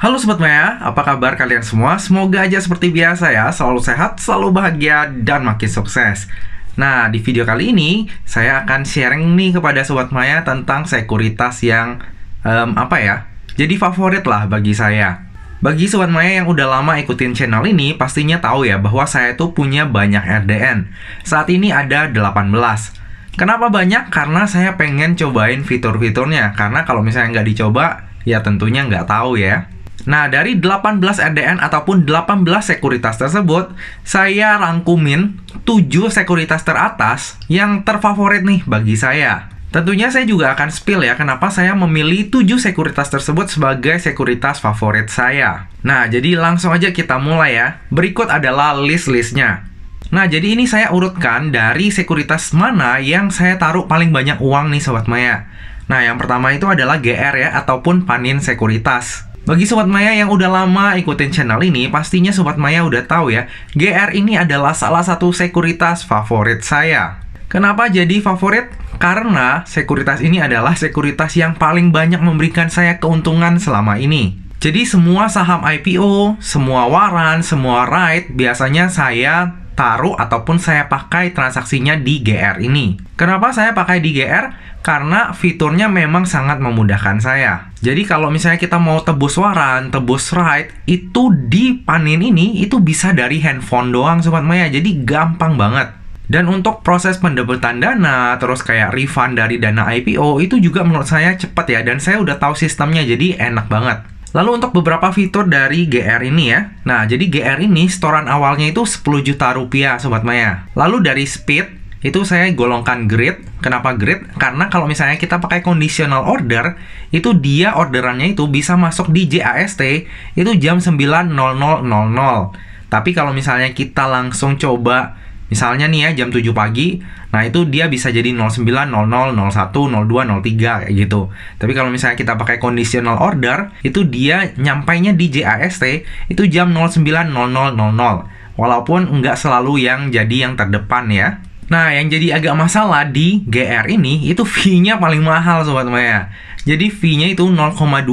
Halo Sobat Maya, apa kabar kalian semua? Semoga aja seperti biasa ya, selalu sehat, selalu bahagia, dan makin sukses. Nah, di video kali ini, saya akan sharing nih kepada Sobat Maya tentang sekuritas yang, jadi favorit lah bagi saya. Bagi Sobat Maya yang udah lama ikutin channel ini, pastinya tahu ya bahwa saya tuh punya banyak RDN. Saat ini ada 18. Kenapa banyak? Karena saya pengen cobain fitur-fiturnya. Karena kalau misalnya nggak dicoba, ya tentunya nggak tahu ya. Nah, dari 18 RDN ataupun 18 sekuritas tersebut, saya rangkumin 7 sekuritas teratas yang terfavorit nih bagi saya. Tentunya saya juga akan spill ya kenapa saya memilih 7 sekuritas tersebut sebagai sekuritas favorit saya. Nah, jadi langsung aja kita mulai ya. Berikut adalah list-listnya. Nah, jadi ini saya urutkan dari sekuritas mana yang saya taruh paling banyak uang nih Sobat Maya. Nah, yang pertama itu adalah GR ya, ataupun Panin Sekuritas. Bagi Sobat Maya yang udah lama ikutin channel ini, pastinya Sobat Maya udah tahu ya, GR ini adalah salah satu sekuritas favorit saya. Kenapa jadi favorit? Karena sekuritas ini adalah sekuritas yang paling banyak memberikan saya keuntungan selama ini. Jadi semua saham IPO, semua waran, semua right, biasanya saya taruh ataupun saya pakai transaksinya di GR ini. Kenapa saya pakai di GR? Karena fiturnya memang sangat memudahkan saya. Jadi kalau misalnya kita mau tebus waran, tebus right, itu di Panin ini itu bisa dari handphone doang Sobat Maya. Jadi gampang banget. Dan untuk proses pendebitan dana, terus kayak refund dari dana IPO, itu juga menurut saya cepat ya. Dan saya udah tahu sistemnya, jadi enak banget. Lalu untuk beberapa fitur dari GR ini ya. Nah, jadi GR ini setoran awalnya itu 10 juta rupiah Sobat Maya. Lalu dari speed, itu saya golongkan grade. Kenapa grade? Karena kalau misalnya kita pakai conditional order, itu dia orderannya itu bisa masuk di JAST itu jam 9.00. Tapi kalau misalnya kita langsung coba, misalnya nih ya jam 7 pagi, nah itu dia bisa jadi 09.00, 01, 02, 03 kayak gitu. Tapi kalau misalnya kita pakai conditional order, itu dia nyampainya di JAST itu jam 09.00. Walaupun nggak selalu yang jadi yang terdepan ya. Nah, yang jadi agak masalah di GR ini, itu fee-nya paling mahal Sobat Maya. Jadi fee-nya itu 0,2%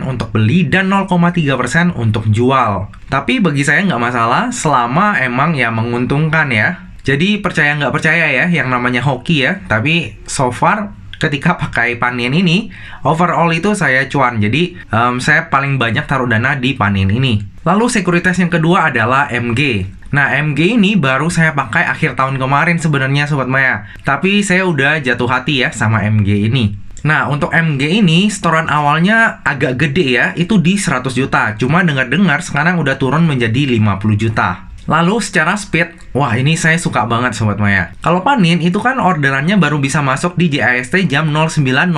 untuk beli dan 0,3% untuk jual. Tapi bagi saya nggak masalah selama emang ya menguntungkan ya. Jadi percaya nggak percaya ya, yang namanya hoki ya. Tapi so far, ketika pakai Panin ini, overall itu saya cuan. Jadi saya paling banyak taruh dana di Panin ini. Lalu sekuritas yang kedua adalah MG. Nah, MG ini baru saya pakai akhir tahun kemarin sebenarnya Sobat Maya. Tapi saya udah jatuh hati ya sama MG ini. Nah, untuk MG ini setoran awalnya agak gede ya, itu di 100 juta. Cuma dengar-dengar sekarang udah turun menjadi 50 juta. Lalu secara speed, wah ini saya suka banget Sobat Maya. Kalau Panin itu kan orderannya baru bisa masuk di JAST jam 09.00.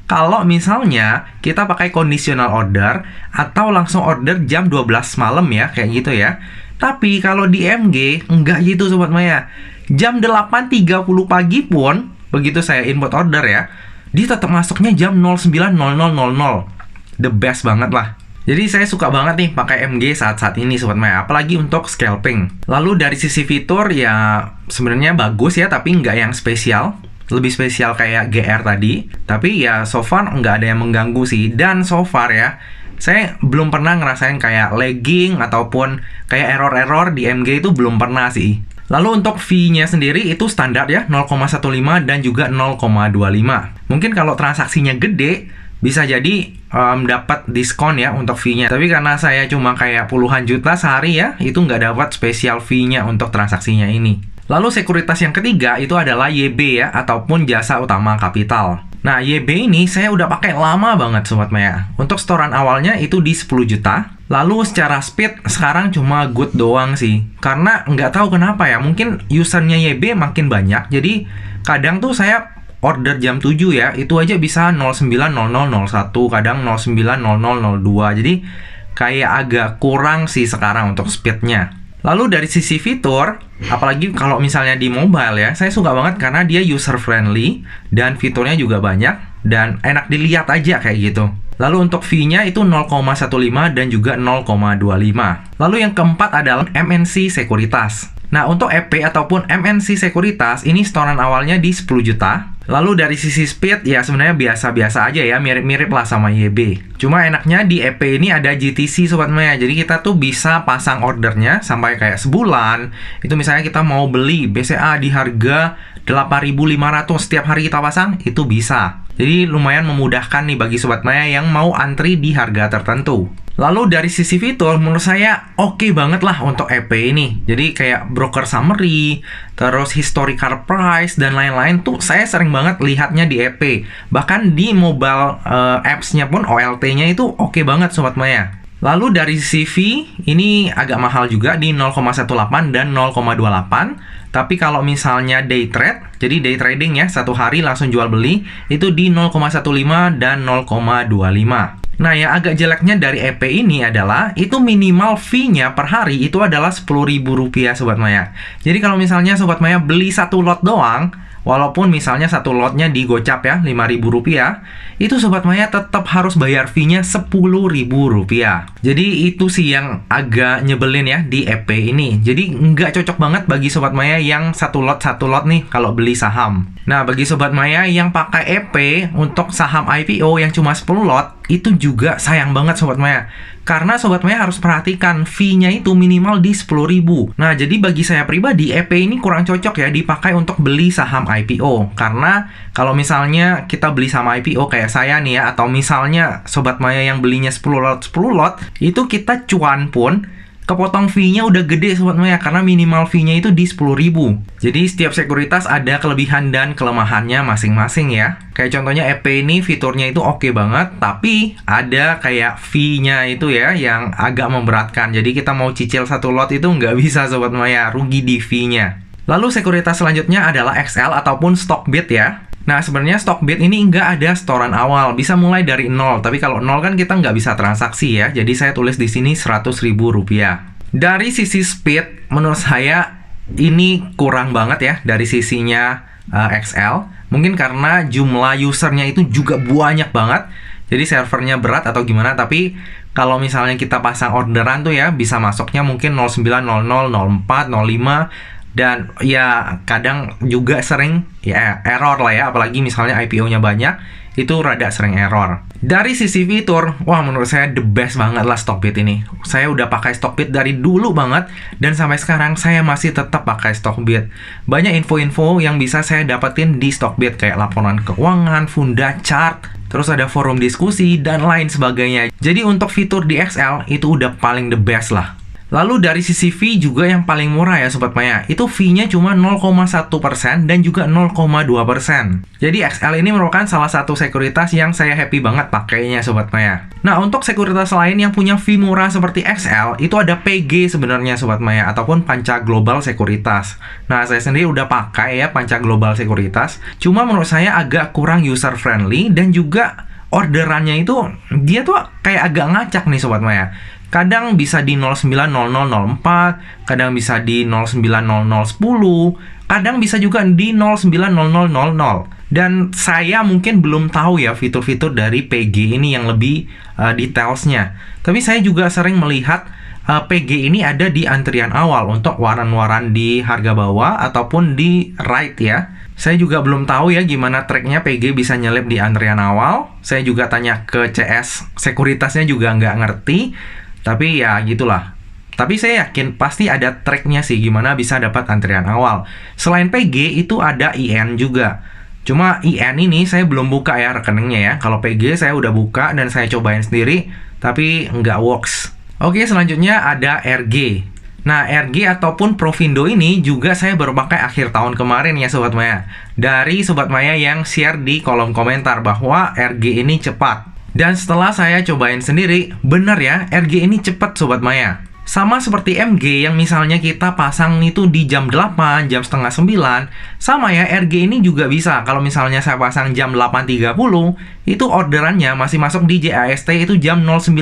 Kalau misalnya kita pakai conditional order atau langsung order jam 12 malam ya, kayak gitu ya. Tapi kalau di MG, enggak gitu Sobat Maya. Jam 8.30 pagi pun, begitu saya input order ya, dia tetap masuknya jam 09.00. The best banget lah. Jadi saya suka banget nih pakai MG saat-saat ini Sobat Maya, apalagi untuk scalping. Lalu dari sisi fitur ya sebenarnya bagus ya, tapi nggak yang spesial. Lebih spesial kayak GR tadi. Tapi ya so far nggak ada yang mengganggu sih. Dan so far ya, saya belum pernah ngerasain kayak lagging ataupun kayak error-error di MG itu belum pernah sih. Lalu untuk fee-nya sendiri itu standar ya, 0,15 dan juga 0,25. Mungkin kalau transaksinya gede, bisa jadi dapat diskon ya untuk fee-nya. Tapi karena saya cuma kayak puluhan juta sehari ya, itu nggak dapat spesial fee-nya untuk transaksinya ini. Lalu sekuritas yang ketiga itu adalah YB ya, ataupun Jasa Utama Kapital. Nah, YB ini saya udah pakai lama banget Sobat Maya. Untuk setoran awalnya itu di 10 juta. Lalu secara speed sekarang cuma good doang sih. Karena nggak tahu kenapa ya, mungkin usernya YB makin banyak. Jadi kadang tuh saya order jam 7 ya, itu aja bisa 09.0001, kadang 09.0002. Jadi kayak agak kurang sih sekarang untuk speednya. Lalu dari sisi fitur, apalagi kalau misalnya di mobile ya, saya suka banget karena dia user friendly dan fiturnya juga banyak dan enak dilihat aja kayak gitu. Lalu untuk fee-nya itu 0,15 dan juga 0,25. Lalu yang keempat adalah MNC Sekuritas. Nah, untuk EP ataupun MNC Sekuritas ini setoran awalnya di 10 juta. Lalu dari sisi speed, ya sebenarnya biasa-biasa aja ya, mirip-mirip lah sama YB. Cuma enaknya di EP ini ada GTC Sobat Maya, jadi kita tuh bisa pasang ordernya sampai kayak sebulan. Itu misalnya kita mau beli BCA di harga 8.500 setiap hari kita pasang, itu bisa. Jadi lumayan memudahkan nih bagi Sobat Maya yang mau antri di harga tertentu. Lalu dari sisi fitur, menurut saya oke banget lah untuk EP ini. Jadi kayak broker summary, terus historical price, dan lain-lain tuh saya sering banget lihatnya di EP. Bahkan di mobile apps-nya pun OLT-nya itu oke banget Sobat Maya. Lalu dari sisi fee, ini agak mahal juga di 0,18 dan 0,28. Tapi kalau misalnya day trade, jadi day trading ya, satu hari langsung jual beli, itu di 0,15 dan 0,25. Nah, yang agak jeleknya dari EP ini adalah itu minimal fee-nya per hari itu adalah Rp10.000 Sobat Maya. Jadi kalau misalnya Sobat Maya beli satu lot doang, walaupun misalnya satu lotnya di gocap ya Rp5.000, itu Sobat Maya tetap harus bayar fee-nya Rp10.000. Jadi itu sih yang agak nyebelin ya di EP ini. Jadi nggak cocok banget bagi Sobat Maya yang satu lot nih kalau beli saham. Nah, bagi Sobat Maya yang pakai EP untuk saham IPO yang cuma 10 lot, itu juga sayang banget Sobat Maya. Karena Sobat Maya harus perhatikan fee-nya itu minimal di Rp10.000. Nah, jadi bagi saya pribadi, EP ini kurang cocok ya dipakai untuk beli saham IPO. Karena kalau misalnya kita beli saham IPO kayak saya nih ya, atau misalnya Sobat Maya yang belinya 10 lot, itu kita cuan pun kepotong fee-nya udah gede Sobat Maya, karena minimal fee-nya itu di Rp10.000. Jadi setiap sekuritas ada kelebihan dan kelemahannya masing-masing ya. Kayak contohnya EP ini fiturnya itu oke banget, tapi ada kayak fee-nya itu ya yang agak memberatkan. Jadi kita mau cicil satu lot itu nggak bisa Sobat Maya, rugi di fee-nya. Lalu sekuritas selanjutnya adalah XL ataupun Stockbit ya. Nah, sebenarnya Stockbit ini nggak ada setoran awal, bisa mulai dari 0. Tapi kalau 0 kan kita nggak bisa transaksi ya. Jadi saya tulis di sini Rp100.000. Dari sisi speed, menurut saya ini kurang banget ya dari sisinya XL. Mungkin karena jumlah usernya itu juga banyak banget. Jadi servernya berat atau gimana. Tapi kalau misalnya kita pasang orderan tuh ya, bisa masuknya mungkin 09, 00, 04, 05. Dan ya kadang juga sering ya error lah ya, apalagi misalnya IPO-nya banyak, itu rada sering error. Dari sisi fitur, wah menurut saya the best banget lah Stockbit ini. Saya udah pakai Stockbit dari dulu banget, dan sampai sekarang saya masih tetap pakai Stockbit. Banyak info-info yang bisa saya dapetin di Stockbit, kayak laporan keuangan, funda chart, terus ada forum diskusi, dan lain sebagainya. Jadi untuk fitur di XL, itu udah paling the best lah. Lalu dari sisi fee juga yang paling murah ya Sobat Maya, itu fee-nya cuma 0,1% dan juga 0,2%. Jadi XL ini merupakan salah satu sekuritas yang saya happy banget pakainya Sobat Maya. Nah, untuk sekuritas lain yang punya fee murah seperti XL, itu ada PG sebenarnya Sobat Maya, ataupun Panca Global Sekuritas. Nah, saya sendiri udah pakai ya Panca Global Sekuritas, cuma menurut saya agak kurang user friendly, dan juga orderannya itu dia tuh kayak agak ngacak nih Sobat Maya. Kadang bisa di 090004, kadang bisa di 090010, kadang bisa juga di 090000. Dan saya mungkin belum tahu ya fitur-fitur dari PG ini yang lebih detailsnya. Tapi saya juga sering melihat PG ini ada di antrian awal untuk waran-waran di harga bawah ataupun di right ya. Saya juga belum tahu ya gimana tracknya PG bisa nyelip di antrian awal. Saya juga tanya ke CS sekuritasnya juga nggak ngerti. Tapi ya gitulah. Tapi saya yakin pasti ada tracknya sih gimana bisa dapat antrian awal. Selain PG itu ada IN juga. Cuma IN ini saya belum buka ya rekeningnya ya. Kalau PG saya udah buka dan saya cobain sendiri, tapi nggak works. Oke, selanjutnya ada RG. Nah, RG ataupun Provindo ini juga saya baru pakai akhir tahun kemarin ya Sobat Maya. Dari Sobat Maya yang share di kolom komentar bahwa RG ini cepat. Dan setelah saya cobain sendiri, bener ya, RG ini cepat Sobat Maya. Sama seperti MG yang misalnya kita pasang itu di jam 8, jam setengah 9. Sama ya, RG ini juga bisa. Kalau misalnya saya pasang jam 8.30, itu orderannya masih masuk di JAST itu jam 09.0000.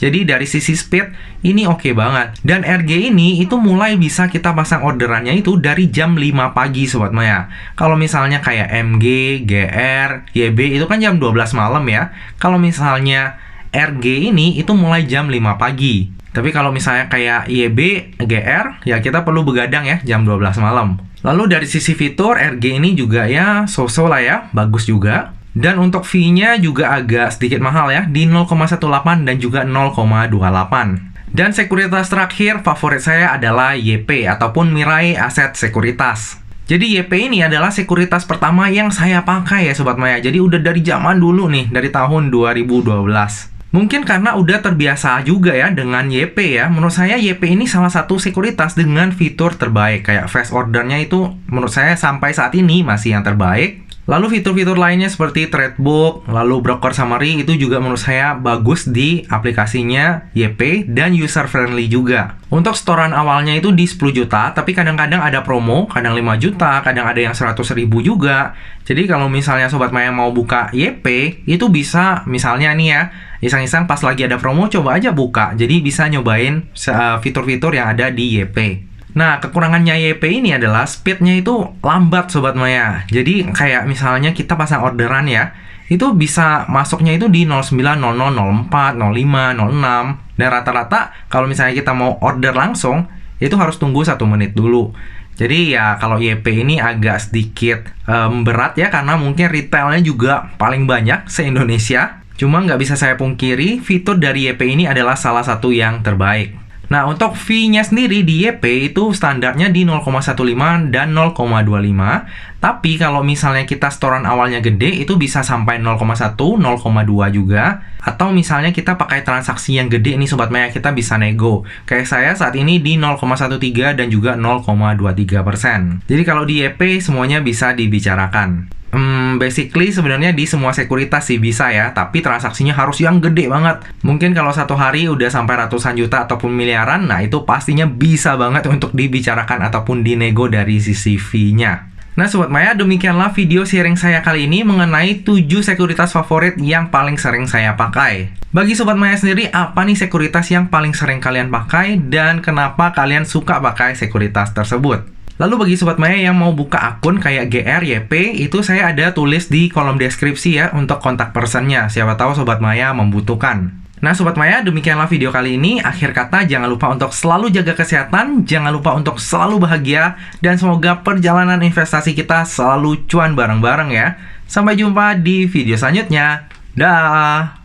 Jadi dari sisi speed, ini oke banget. Dan RG ini itu mulai bisa kita pasang orderannya itu dari jam 5 pagi Sobat Maya. Kalau misalnya kayak MG, GR, YB itu kan jam 12 malam ya. Kalau misalnya RG ini itu mulai jam 5 pagi. Tapi kalau misalnya kayak YB, GR, ya kita perlu begadang ya jam 12 malam. Lalu dari sisi fitur, RG ini juga ya so-so lah ya, bagus juga. Dan untuk fee-nya juga agak sedikit mahal ya, di 0,18 dan juga 0,28. Dan sekuritas terakhir favorit saya adalah YP ataupun Mirai Asset Sekuritas. Jadi YP ini adalah sekuritas pertama yang saya pakai ya Sobat Maya. Jadi udah dari zaman dulu nih, dari tahun 2012. Mungkin karena udah terbiasa juga ya dengan YP ya. Menurut saya YP ini salah satu sekuritas dengan fitur terbaik. Kayak fast ordernya itu menurut saya sampai saat ini masih yang terbaik. Lalu fitur-fitur lainnya seperti trade book, lalu broker summary itu juga menurut saya bagus di aplikasinya YP dan user friendly juga. Untuk setoran awalnya itu di 10 juta, tapi kadang-kadang ada promo, kadang 5 juta, kadang ada yang 100 ribu juga. Jadi kalau misalnya Sobat Maya mau buka YP, itu bisa misalnya nih ya, iseng-iseng pas lagi ada promo coba aja buka. Jadi bisa nyobain fitur-fitur yang ada di YP. Nah, kekurangannya YP ini adalah speednya itu lambat Sobat Maya. Jadi kayak misalnya kita pasang orderan ya, itu bisa masuknya itu di 09, 00, 04, 05, 06. Dan rata-rata kalau misalnya kita mau order langsung, itu harus tunggu 1 menit dulu. Jadi ya kalau YP ini agak sedikit berat ya, karena mungkin retailnya juga paling banyak se-Indonesia. Cuma nggak bisa saya pungkiri, fitur dari YP ini adalah salah satu yang terbaik. Nah, untuk fee-nya sendiri di YP itu standarnya di 0,15 dan 0,25. Tapi kalau misalnya kita setoran awalnya gede, itu bisa sampai 0,1, 0,2 juga. Atau misalnya kita pakai transaksi yang gede nih Sobat Maya, kita bisa nego. Kayak saya saat ini di 0,13 dan juga 0,23%. Jadi kalau di YP semuanya bisa dibicarakan. Basically sebenarnya di semua sekuritas sih bisa ya, tapi transaksinya harus yang gede banget. Mungkin kalau satu hari udah sampai ratusan juta ataupun miliaran, nah itu pastinya bisa banget untuk dibicarakan ataupun dinego dari sisi fee-nya. Nah Sobat Maya, demikianlah video sharing saya kali ini mengenai 7 sekuritas favorit yang paling sering saya pakai. Bagi Sobat Maya sendiri, apa nih sekuritas yang paling sering kalian pakai dan kenapa kalian suka pakai sekuritas tersebut? Lalu bagi Sobat Maya yang mau buka akun kayak GR, YP, itu saya ada tulis di kolom deskripsi ya untuk kontak personnya. Siapa tahu Sobat Maya membutuhkan. Nah Sobat Maya, demikianlah video kali ini. Akhir kata, jangan lupa untuk selalu jaga kesehatan, jangan lupa untuk selalu bahagia, dan semoga perjalanan investasi kita selalu cuan bareng-bareng ya. Sampai jumpa di video selanjutnya. Dah.